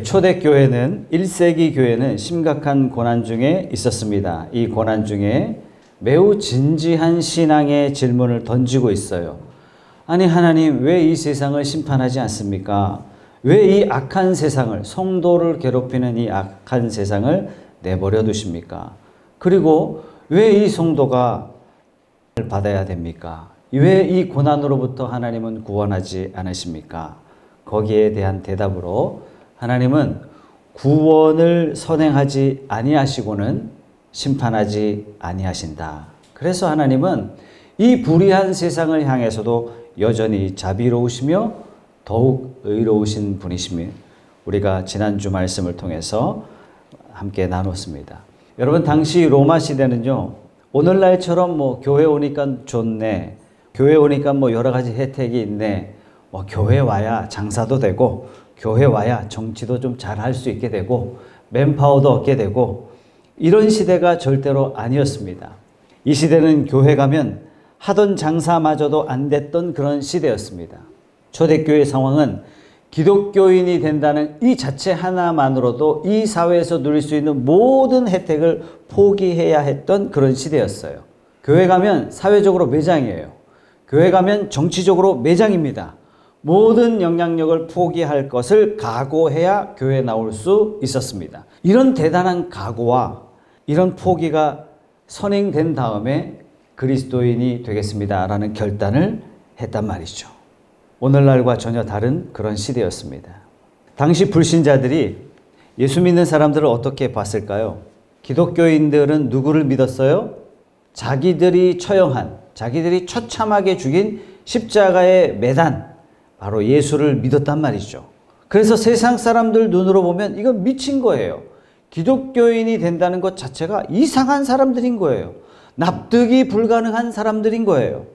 초대교회는 1세기 교회는 심각한 고난 중에 있었습니다. 이 고난 중에 매우 진지한 신앙의 질문을 던지고 있어요. 아니 하나님 왜 이 세상을 심판하지 않습니까? 왜 이 악한 세상을, 성도를 괴롭히는 이 악한 세상을 내버려 두십니까? 그리고 왜 이 성도가 받아야 됩니까? 왜 이 고난으로부터 하나님은 구원하지 않으십니까? 거기에 대한 대답으로 하나님은 구원을 선행하지 아니하시고는 심판하지 아니하신다. 그래서 하나님은 이 불의한 세상을 향해서도 여전히 자비로우시며 더욱 의로우신 분이시며 우리가 지난주 말씀을 통해서 함께 나눴습니다. 여러분 당시 로마 시대는요, 오늘날처럼 뭐 교회 오니까 좋네, 교회 오니까 뭐 여러 가지 혜택이 있네, 뭐 교회 와야 장사도 되고 교회 와야 정치도 좀 잘할 수 있게 되고 맨파워도 얻게 되고 이런 시대가 절대로 아니었습니다. 이 시대는 교회 가면 하던 장사마저도 안 됐던 그런 시대였습니다. 초대교회 상황은 기독교인이 된다는 이 자체 하나만으로도 이 사회에서 누릴 수 있는 모든 혜택을 포기해야 했던 그런 시대였어요. 교회 가면 사회적으로 매장이에요. 교회 가면 정치적으로 매장입니다. 모든 영향력을 포기할 것을 각오해야 교회에 나올 수 있었습니다. 이런 대단한 각오와 이런 포기가 선행된 다음에 그리스도인이 되겠습니다라는 결단을 했단 말이죠. 오늘날과 전혀 다른 그런 시대였습니다. 당시 불신자들이 예수 믿는 사람들을 어떻게 봤을까요? 기독교인들은 누구를 믿었어요? 자기들이 처형한, 자기들이 처참하게 죽인 십자가의 매단, 바로 예수를 믿었단 말이죠. 그래서 세상 사람들 눈으로 보면 이건 미친 거예요. 기독교인이 된다는 것 자체가 이상한 사람들인 거예요. 납득이 불가능한 사람들인 거예요.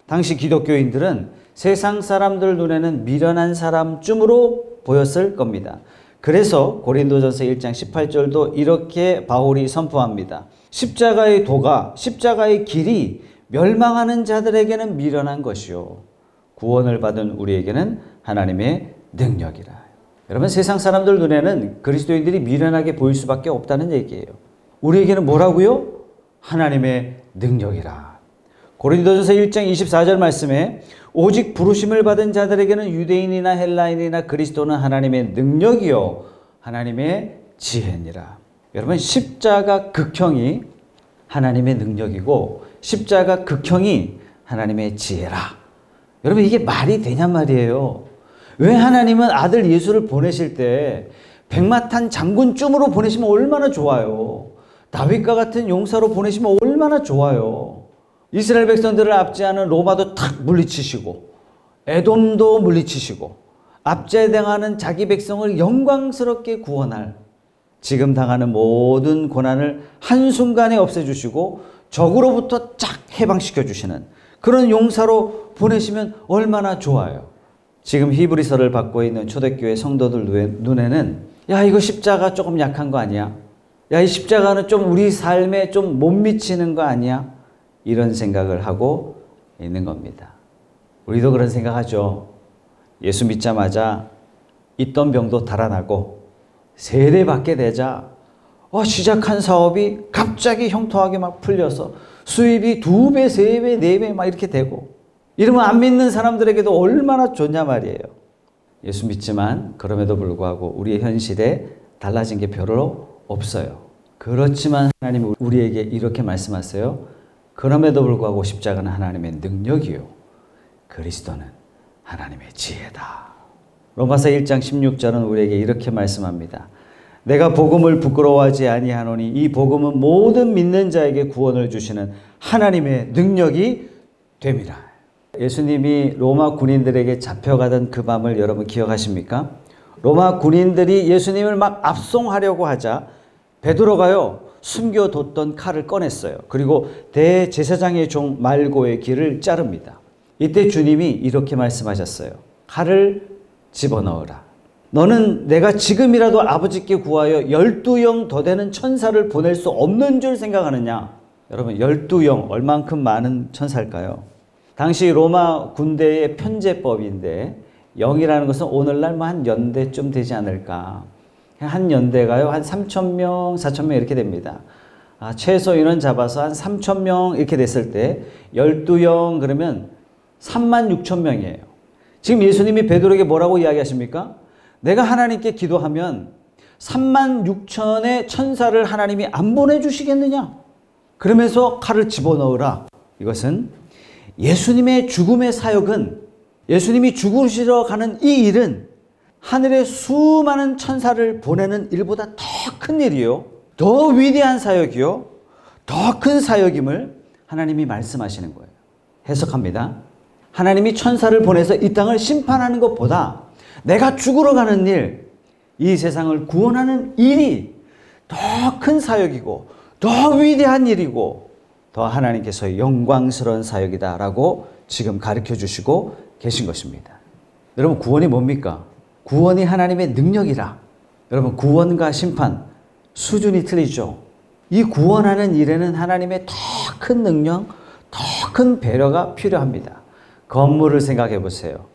당시 기독교인들은 세상 사람들 눈에는 미련한 사람쯤으로 보였을 겁니다. 그래서 고린도전서 1장 18절도 이렇게 바울이 선포합니다. 십자가의 도가, 십자가의 길이 멸망하는 자들에게는 미련한 것이요 구원을 받은 우리에게는 하나님의 능력이라. 여러분 세상 사람들 눈에는 그리스도인들이 미련하게 보일 수밖에 없다는 얘기예요. 우리에게는 뭐라고요? 하나님의 능력이라. 고린도전서 1장 24절 말씀에 오직 부르심을 받은 자들에게는 유대인이나 헬라인이나 그리스도는 하나님의 능력이요 하나님의 지혜니라. 여러분 십자가 극형이 하나님의 능력이고 십자가 극형이 하나님의 지혜라. 여러분 이게 말이 되냔 말이에요. 왜 하나님은 아들 예수를 보내실 때 백마탄 장군쯤으로 보내시면 얼마나 좋아요. 다윗과 같은 용사로 보내시면 얼마나 좋아요. 이스라엘 백성들을 압제하는 로마도 탁 물리치시고 에돔도 물리치시고 압제당하는 자기 백성을 영광스럽게 구원할, 지금 당하는 모든 고난을 한순간에 없애주시고 적으로부터 쫙 해방시켜 주시는 그런 용사로 보내시면 얼마나 좋아요. 지금 히브리서를 받고 있는 초대교회 성도들 눈에는 야 이거 십자가 조금 약한 거 아니야? 야 이 십자가는 좀 우리 삶에 좀 못 미치는 거 아니야? 이런 생각을 하고 있는 겁니다. 우리도 그런 생각하죠. 예수 믿자마자 있던 병도 달아나고 세례받게 되자 시작한 사업이 갑자기 형통하게 막 풀려서 수입이 2배, 3배, 4배 막 이렇게 되고 이러면 안 믿는 사람들에게도 얼마나 좋냐 말이에요. 예수 믿지만 그럼에도 불구하고 우리의 현실에 달라진 게 별로 없어요. 그렇지만 하나님은 우리에게 이렇게 말씀하세요. 그럼에도 불구하고 십자가는 하나님의 능력이요 그리스도는 하나님의 지혜다. 로마서 1장 16절은 우리에게 이렇게 말씀합니다. 내가 복음을 부끄러워하지 아니하노니 이 복음은 모든 믿는 자에게 구원을 주시는 하나님의 능력이 됨이라. 예수님이 로마 군인들에게 잡혀가던 그 밤을 여러분 기억하십니까? 로마 군인들이 예수님을 막 압송하려고 하자 베드로가요 숨겨뒀던 칼을 꺼냈어요. 그리고 대제사장의 종 말고의 귀를 자릅니다. 이때 주님이 이렇게 말씀하셨어요. 칼을 집어넣으라. 너는 내가 지금이라도 아버지께 구하여 12영 더 되는 천사를 보낼 수 없는 줄 생각하느냐? 여러분 12영 얼만큼 많은 천사일까요? 당시 로마 군대의 편제법인데 0이라는 것은 오늘날 한 연대쯤 되지 않을까. 한 연대가요, 한 3,000명, 4,000명 이렇게 됩니다. 최소 인원 잡아서 한 3,000명 이렇게 됐을 때 12영 그러면 36,000명이에요. 지금 예수님이 베드로에게 뭐라고 이야기하십니까? 내가 하나님께 기도하면 36,000의 천사를 하나님이 안 보내주시겠느냐? 그러면서 칼을 집어넣으라. 이것은 예수님의 죽음의 사역은, 예수님이 죽으시러 가는 이 일은 하늘에 수많은 천사를 보내는 일보다 더 큰 일이요, 더 위대한 사역이요, 더 큰 사역임을 하나님이 말씀하시는 거예요. 해석합니다. 하나님이 천사를 보내서 이 땅을 심판하는 것보다 내가 죽으러 가는 일, 이 세상을 구원하는 일이 더 큰 사역이고 더 위대한 일이고 더 하나님께서 영광스러운 사역이다라고 지금 가르쳐 주시고 계신 것입니다. 여러분, 구원이 뭡니까? 구원이 하나님의 능력이라. 여러분, 구원과 심판 수준이 틀리죠. 이 구원하는 일에는 하나님의 더 큰 능력, 더 큰 배려가 필요합니다. 건물을 생각해 보세요.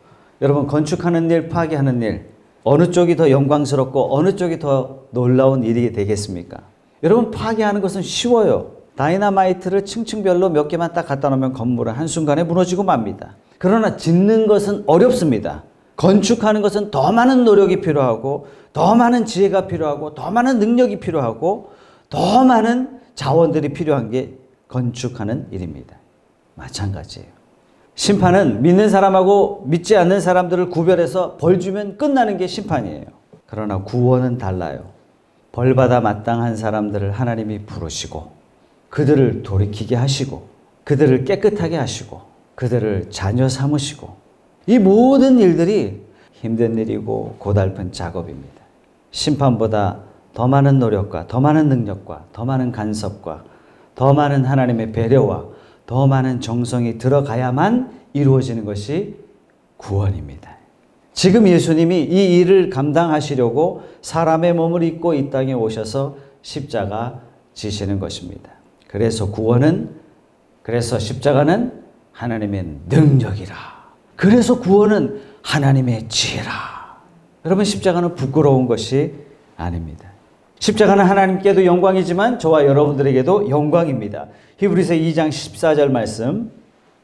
여러분, 건축하는 일, 파괴하는 일, 어느 쪽이 더 영광스럽고 어느 쪽이 더 놀라운 일이 되겠습니까? 여러분, 파괴하는 것은 쉬워요. 다이너마이트를 층층별로 몇 개만 딱 갖다 놓으면 건물은 한순간에 무너지고 맙니다. 그러나 짓는 것은 어렵습니다. 건축하는 것은 더 많은 노력이 필요하고 더 많은 지혜가 필요하고 더 많은 능력이 필요하고 더 많은 자원들이 필요한 게 건축하는 일입니다. 마찬가지예요. 심판은 믿는 사람하고 믿지 않는 사람들을 구별해서 벌 주면 끝나는 게 심판이에요. 그러나 구원은 달라요. 벌받아 마땅한 사람들을 하나님이 부르시고 그들을 돌이키게 하시고 그들을 깨끗하게 하시고 그들을 자녀 삼으시고, 이 모든 일들이 힘든 일이고 고달픈 작업입니다. 심판보다 더 많은 노력과 더 많은 능력과 더 많은 간섭과 더 많은 하나님의 배려와 더 많은 정성이 들어가야만 이루어지는 것이 구원입니다. 지금 예수님이 이 일을 감당하시려고 사람의 몸을 입고 이 땅에 오셔서 십자가 지시는 것입니다. 그래서 그래서 십자가는 하나님의 능력이라. 그래서 구원은 하나님의 지혜라. 여러분, 십자가는 부끄러운 것이 아닙니다. 십자가는 하나님께도 영광이지만 저와 여러분들에게도 영광입니다. 히브리서 2장 14절 말씀,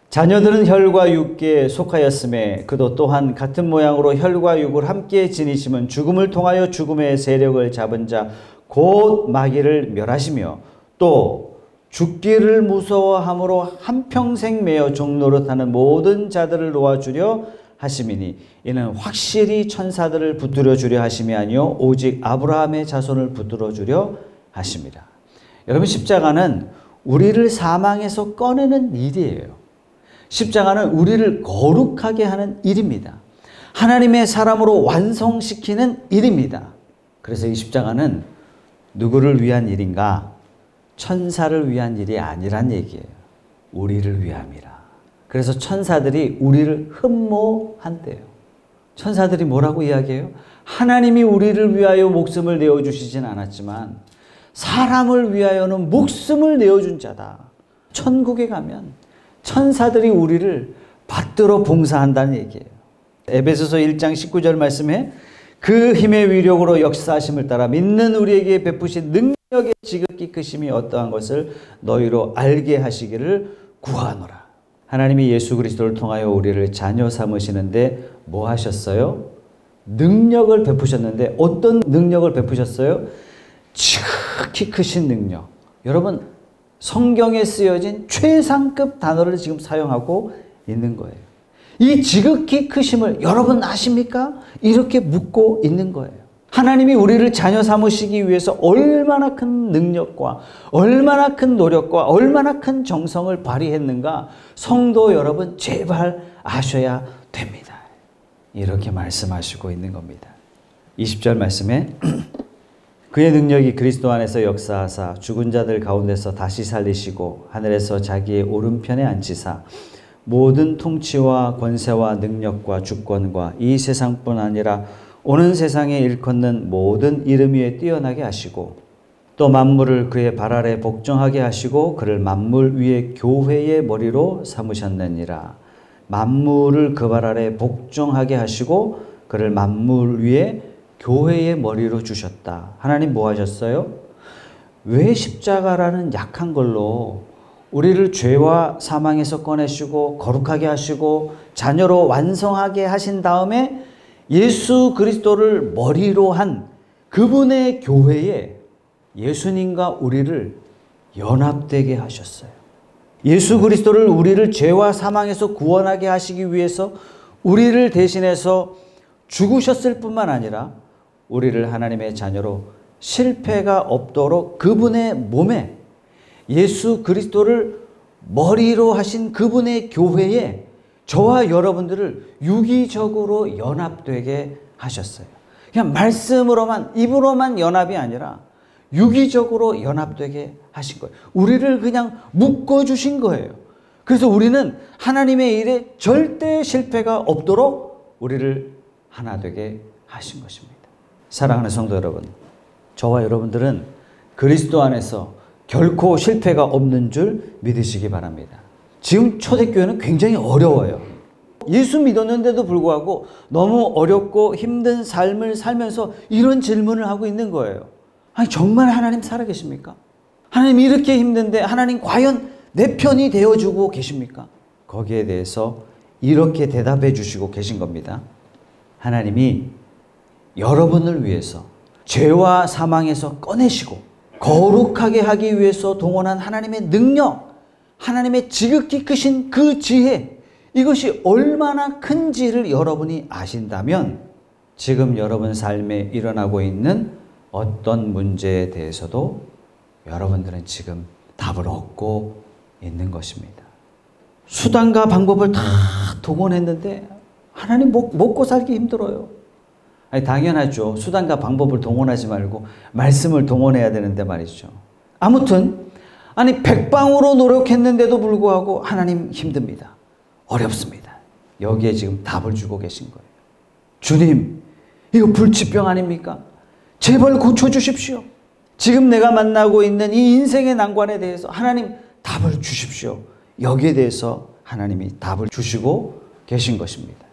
자녀들은 혈과 육에 속하였음에 그도 또한 같은 모양으로 혈과 육을 함께 지니심은 죽음을 통하여 죽음의 세력을 잡은 자 곧 마귀를 멸하시며 또 죽기를 무서워함으로 한평생 매어 종노릇하는 모든 자들을 놓아주려 하심이니 이는 확실히 천사들을 붙들어 주려 하심이 아니요 오직 아브라함의 자손을 붙들어 주려 하심이라. 여러분, 십자가는 우리를 사망에서 꺼내는 일이에요. 십자가는 우리를 거룩하게 하는 일입니다. 하나님의 사람으로 완성시키는 일입니다. 그래서 이 십자가는 누구를 위한 일인가? 천사를 위한 일이 아니란 얘기예요. 우리를 위함이라. 그래서 천사들이 우리를 흠모한대요. 천사들이 뭐라고 이야기해요? 하나님이 우리를 위하여 목숨을 내어주시진 않았지만 사람을 위하여는 목숨을 내어준 자다. 천국에 가면 천사들이 우리를 받들어 봉사한다는 얘기예요. 에베소서 1장 19절 말씀에 그 힘의 위력으로 역사하심을 따라 믿는 우리에게 베푸신 능력의 지극히 크심이 어떠한 것을 너희로 알게 하시기를 구하노라. 하나님이 예수 그리스도를 통하여 우리를 자녀 삼으시는데 뭐 하셨어요? 능력을 베푸셨는데 어떤 능력을 베푸셨어요? 지극히 크신 능력. 여러분, 성경에 쓰여진 최상급 단어를 지금 사용하고 있는 거예요. 이 지극히 크심을 여러분 아십니까? 이렇게 묻고 있는 거예요. 하나님이 우리를 자녀 삼으시기 위해서 얼마나 큰 능력과 얼마나 큰 노력과 얼마나 큰 정성을 발휘했는가 성도 여러분 제발 아셔야 됩니다. 이렇게 말씀하시고 있는 겁니다. 20절 말씀에 그의 능력이 그리스도 안에서 역사하사 죽은 자들 가운데서 다시 살리시고 하늘에서 자기의 오른편에 앉히사 모든 통치와 권세와 능력과 주권과 이 세상뿐 아니라 오는 세상에 일컫는 모든 이름 위에 뛰어나게 하시고 또 만물을 그의 발 아래 복종하게 하시고 그를 만물 위에 교회의 머리로 삼으셨느니라. 만물을 그 발 아래 복종하게 하시고 그를 만물 위에 교회의 머리로 주셨다. 하나님 뭐 하셨어요? 왜 십자가라는 약한 걸로 우리를 죄와 사망에서 꺼내시고 거룩하게 하시고 자녀로 완성하게 하신 다음에 예수 그리스도를 머리로 한 그분의 교회에 예수님과 우리를 연합되게 하셨어요. 예수 그리스도를 우리를 죄와 사망에서 구원하게 하시기 위해서 우리를 대신해서 죽으셨을 뿐만 아니라 우리를 하나님의 자녀로 실패가 없도록 그분의 몸에 예수 그리스도를 머리로 하신 그분의 교회에 저와 여러분들을 유기적으로 연합되게 하셨어요. 그냥 말씀으로만, 입으로만 연합이 아니라 유기적으로 연합되게 하신 거예요. 우리를 그냥 묶어주신 거예요. 그래서 우리는 하나님의 일에 절대 실패가 없도록 우리를 하나 되게 하신 것입니다. 사랑하는 성도 여러분, 저와 여러분들은 그리스도 안에서 결코 실패가 없는 줄 믿으시기 바랍니다. 지금 초대교회는 굉장히 어려워요. 예수 믿었는데도 불구하고 너무 어렵고 힘든 삶을 살면서 이런 질문을 하고 있는 거예요. 아니, 정말 하나님 살아계십니까? 하나님 이렇게 힘든데 하나님 과연 내 편이 되어주고 계십니까? 거기에 대해서 이렇게 대답해 주시고 계신 겁니다. 하나님이 여러분을 위해서 죄와 사망에서 꺼내시고 거룩하게 하기 위해서 동원한 하나님의 능력, 하나님의 지극히 크신 그 지혜, 이것이 얼마나 큰지를 여러분이 아신다면 지금 여러분 삶에 일어나고 있는 어떤 문제에 대해서도 여러분들은 지금 답을 얻고 있는 것입니다. 수단과 방법을 다 동원했는데 하나님 먹고 살기 힘들어요. 아니, 당연하죠. 수단과 방법을 동원하지 말고 말씀을 동원해야 되는데 말이죠. 아무튼 아니, 백방으로 노력했는데도 불구하고 하나님 힘듭니다. 어렵습니다. 여기에 지금 답을 주고 계신 거예요. 주님, 이거 불치병 아닙니까? 제발 고쳐주십시오. 지금 내가 만나고 있는 이 인생의 난관에 대해서 하나님 답을 주십시오. 여기에 대해서 하나님이 답을 주시고 계신 것입니다.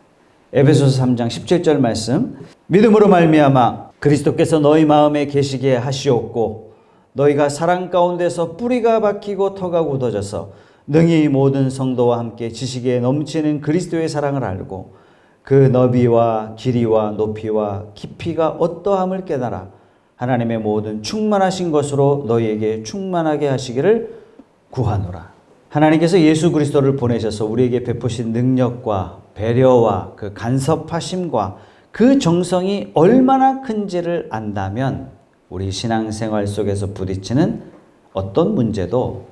에베소서 3장 17절 말씀, 믿음으로 말미암아 그리스도께서 너희 마음에 계시게 하시옵고 너희가 사랑 가운데서 뿌리가 박히고 터가 굳어져서 능히 모든 성도와 함께 지식에 넘치는 그리스도의 사랑을 알고 그 너비와 길이와 높이와 깊이가 어떠함을 깨달아 하나님의 모든 충만하신 것으로 너희에게 충만하게 하시기를 구하노라. 하나님께서 예수 그리스도를 보내셔서 우리에게 베푸신 능력과 배려와 그 간섭하심과 그 정성이 얼마나 큰지를 안다면 우리 신앙생활 속에서 부딪히는 어떤 문제도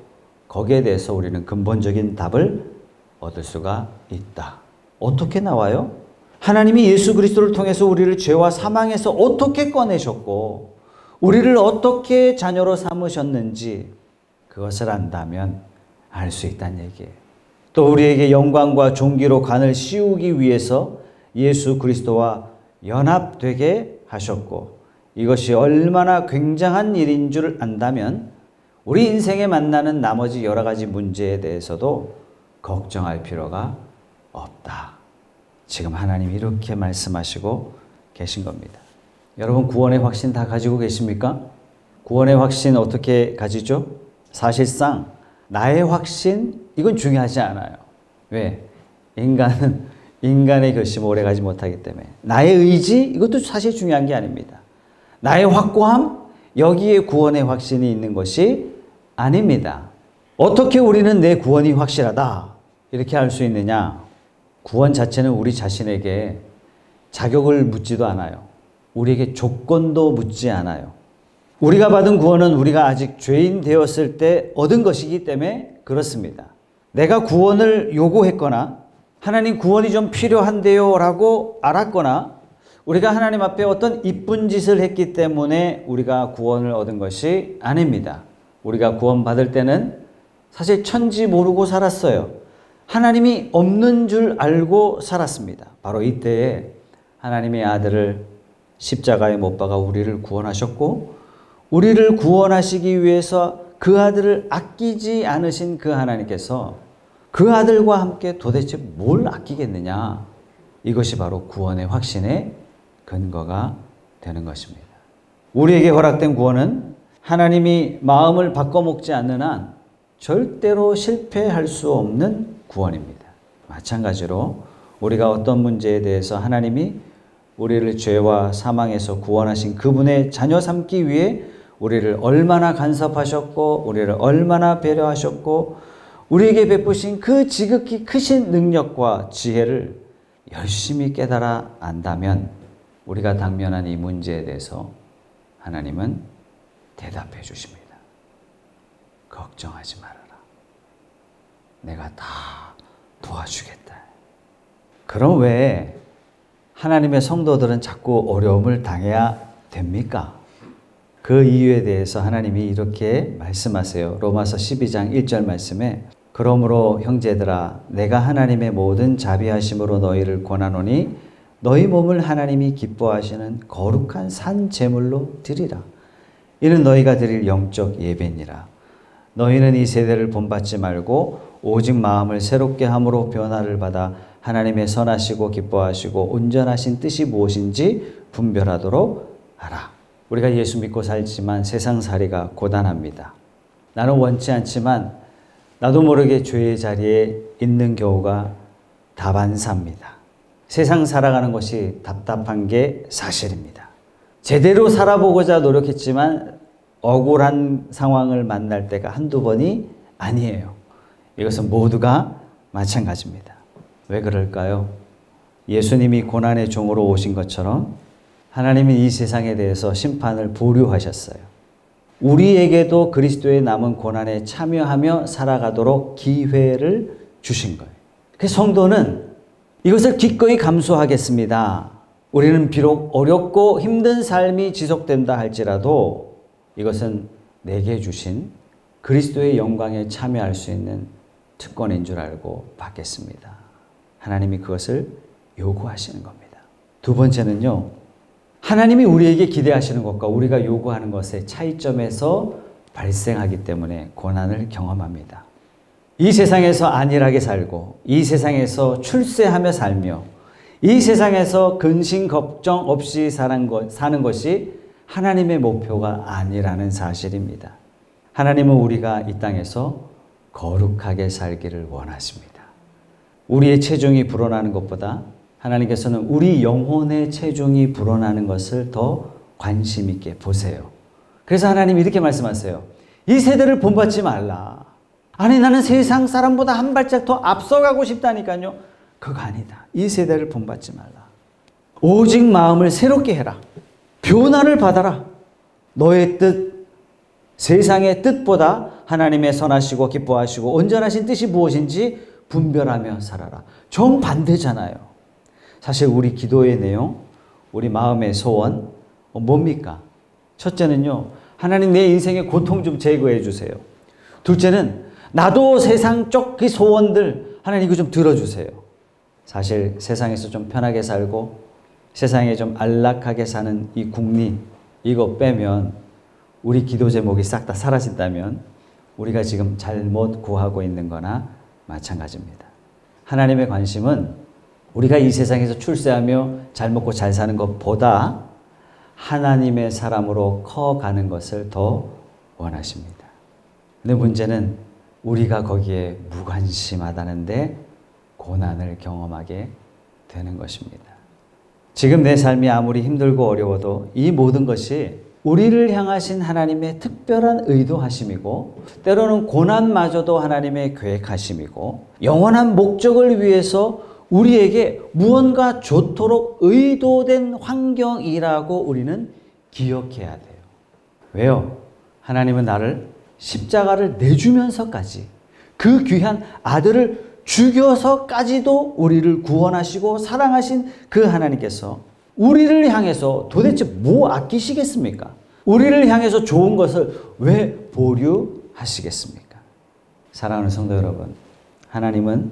거기에 대해서 우리는 근본적인 답을 얻을 수가 있다. 어떻게 나와요? 하나님이 예수 그리스도를 통해서 우리를 죄와 사망에서 어떻게 꺼내셨고 우리를 어떻게 자녀로 삼으셨는지 그것을 안다면 알 수 있다는 얘기예요. 또 우리에게 영광과 존귀로 관을 씌우기 위해서 예수 그리스도와 연합되게 하셨고 이것이 얼마나 굉장한 일인 줄 안다면 우리 인생에 만나는 나머지 여러 가지 문제에 대해서도 걱정할 필요가 없다. 지금 하나님이 이렇게 말씀하시고 계신 겁니다. 여러분, 구원의 확신 다 가지고 계십니까? 구원의 확신 어떻게 가지죠? 사실상 나의 확신, 이건 중요하지 않아요. 왜? 인간의 결심 오래 가지 못하기 때문에. 나의 의지, 이것도 사실 중요한 게 아닙니다. 나의 확고함, 여기에 구원의 확신이 있는 것이 아닙니다. 어떻게 우리는 내 구원이 확실하다 이렇게 할 수 있느냐? 구원 자체는 우리 자신에게 자격을 묻지도 않아요. 우리에게 조건도 묻지 않아요. 우리가 받은 구원은 우리가 아직 죄인 되었을 때 얻은 것이기 때문에 그렇습니다. 내가 구원을 요구했거나 하나님 구원이 좀 필요한데요 라고 알았거나 우리가 하나님 앞에 어떤 이쁜 짓을 했기 때문에 우리가 구원을 얻은 것이 아닙니다. 우리가 구원 받을 때는 사실 천지 모르고 살았어요. 하나님이 없는 줄 알고 살았습니다. 바로 이때에 하나님의 아들을 십자가에 못 박아 우리를 구원하셨고 우리를 구원하시기 위해서 그 아들을 아끼지 않으신 그 하나님께서 그 아들과 함께 도대체 뭘 아끼겠느냐? 이것이 바로 구원의 확신의 근거가 되는 것입니다. 우리에게 허락된 구원은 하나님이 마음을 바꿔먹지 않는 한 절대로 실패할 수 없는 구원입니다. 마찬가지로 우리가 어떤 문제에 대해서 하나님이 우리를 죄와 사망에서 구원하신 그분의 자녀 삼기 위해 우리를 얼마나 간섭하셨고 우리를 얼마나 배려하셨고 우리에게 베푸신 그 지극히 크신 능력과 지혜를 열심히 깨달아 안다면 우리가 당면한 이 문제에 대해서 하나님은 대답해 주십니다. 걱정하지 말아라. 내가 다 도와주겠다. 그럼 왜 하나님의 성도들은 자꾸 어려움을 당해야 됩니까? 그 이유에 대해서 하나님이 이렇게 말씀하세요. 로마서 12장 1절 말씀에 그러므로 형제들아 내가 하나님의 모든 자비하심으로 너희를 권하노니 너희 몸을 하나님이 기뻐하시는 거룩한 산 제물로 드리라. 이는 너희가 드릴 영적 예배니라. 너희는 이 세대를 본받지 말고 오직 마음을 새롭게 함으로 변화를 받아 하나님의 선하시고 기뻐하시고 온전하신 뜻이 무엇인지 분별하도록 하라. 우리가 예수 믿고 살지만 세상살이가 고단합니다. 나는 원치 않지만 나도 모르게 죄의 자리에 있는 경우가 다반사입니다. 세상 살아가는 것이 답답한 게 사실입니다. 제대로 살아보고자 노력했지만 억울한 상황을 만날 때가 한두 번이 아니에요. 이것은 모두가 마찬가지입니다. 왜 그럴까요? 예수님이 고난의 종으로 오신 것처럼 하나님은 이 세상에 대해서 심판을 보류하셨어요. 우리에게도 그리스도의 남은 고난에 참여하며 살아가도록 기회를 주신 거예요. 그 성도는 이것을 기꺼이 감수하겠습니다. 우리는 비록 어렵고 힘든 삶이 지속된다 할지라도 이것은 내게 주신 그리스도의 영광에 참여할 수 있는 특권인 줄 알고 받겠습니다. 하나님이 그것을 요구하시는 겁니다. 두 번째는요. 하나님이 우리에게 기대하시는 것과 우리가 요구하는 것의 차이점에서 발생하기 때문에 고난을 경험합니다. 이 세상에서 안일하게 살고 이 세상에서 출세하며 살며 이 세상에서 근심 걱정 없이 사는 것이 하나님의 목표가 아니라는 사실입니다. 하나님은 우리가 이 땅에서 거룩하게 살기를 원하십니다. 우리의 체중이 불어나는 것보다 하나님께서는 우리 영혼의 체중이 불어나는 것을 더 관심 있게 보세요. 그래서 하나님이 이렇게 말씀하세요. 이 세대를 본받지 말라. 아니 나는 세상 사람보다 한 발짝 더 앞서가고 싶다니까요. 그거 아니다. 이 세대를 본받지 말라. 오직 마음을 새롭게 해라. 변화를 받아라. 너의 뜻, 세상의 뜻보다 하나님의 선하시고 기뻐하시고 온전하신 뜻이 무엇인지 분별하며 살아라. 정반대잖아요. 사실 우리 기도의 내용, 우리 마음의 소원 뭡니까? 첫째는요. 하나님 내 인생의 고통 좀 제거해 주세요. 둘째는 나도 세상 쪽 그 소원들 하나님 이거 좀 들어주세요. 사실 세상에서 좀 편하게 살고 세상에 좀 안락하게 사는 이 국리 이거 빼면 우리 기도 제목이 싹 다 사라진다면 우리가 지금 잘못 구하고 있는 거나 마찬가지입니다. 하나님의 관심은 우리가 이 세상에서 출세하며 잘 먹고 잘 사는 것보다 하나님의 사람으로 커가는 것을 더 원하십니다. 근데 문제는 우리가 거기에 무관심하다는데 고난을 경험하게 되는 것입니다. 지금 내 삶이 아무리 힘들고 어려워도 이 모든 것이 우리를 향하신 하나님의 특별한 의도하심이고 때로는 고난마저도 하나님의 계획하심이고 영원한 목적을 위해서 우리에게 무언가 좋도록 의도된 환경이라고 우리는 기억해야 돼요. 왜요? 하나님은 나를 십자가를 내주면서까지 그 귀한 아들을 죽여서까지도 우리를 구원하시고 사랑하신 그 하나님께서 우리를 향해서 도대체 뭐 아끼시겠습니까? 우리를 향해서 좋은 것을 왜 보류하시겠습니까? 사랑하는 성도 여러분, 하나님은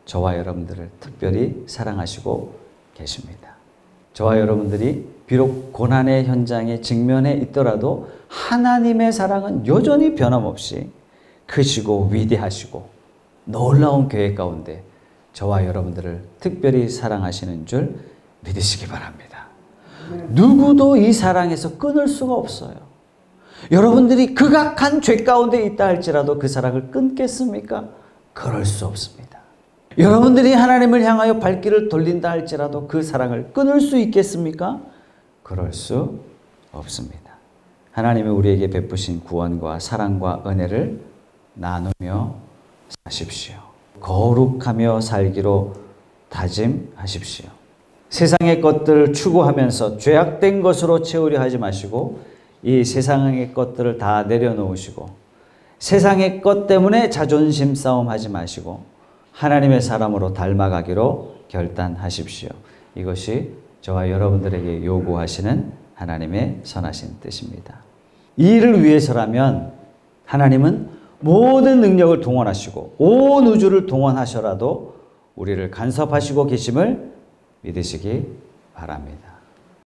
저와 여러분들을 특별히 사랑하시고 계십니다. 저와 여러분들이 비록 고난의 현장에 직면해 있더라도 하나님의 사랑은 여전히 변함없이 크시고 위대하시고 놀라운 계획 가운데 저와 여러분들을 특별히 사랑하시는 줄 믿으시기 바랍니다. 누구도 이 사랑에서 끊을 수가 없어요. 여러분들이 극악한 죄 가운데 있다 할지라도 그 사랑을 끊겠습니까? 그럴 수 없습니다. 여러분들이 하나님을 향하여 발길을 돌린다 할지라도 그 사랑을 끊을 수 있겠습니까? 그럴 수 없습니다. 하나님이 우리에게 베푸신 구원과 사랑과 은혜를 나누며 사십시오. 거룩하며 살기로 다짐하십시오. 세상의 것들을 추구하면서 죄악된 것으로 채우려 하지 마시고 이 세상의 것들을 다 내려놓으시고 세상의 것 때문에 자존심 싸움하지 마시고 하나님의 사람으로 닮아가기로 결단하십시오. 이것이 저와 여러분들에게 요구하시는 하나님의 선하신 뜻입니다. 이 일을 위해서라면 하나님은 모든 능력을 동원하시고 온 우주를 동원하셔라도 우리를 간섭하시고 계심을 믿으시기 바랍니다.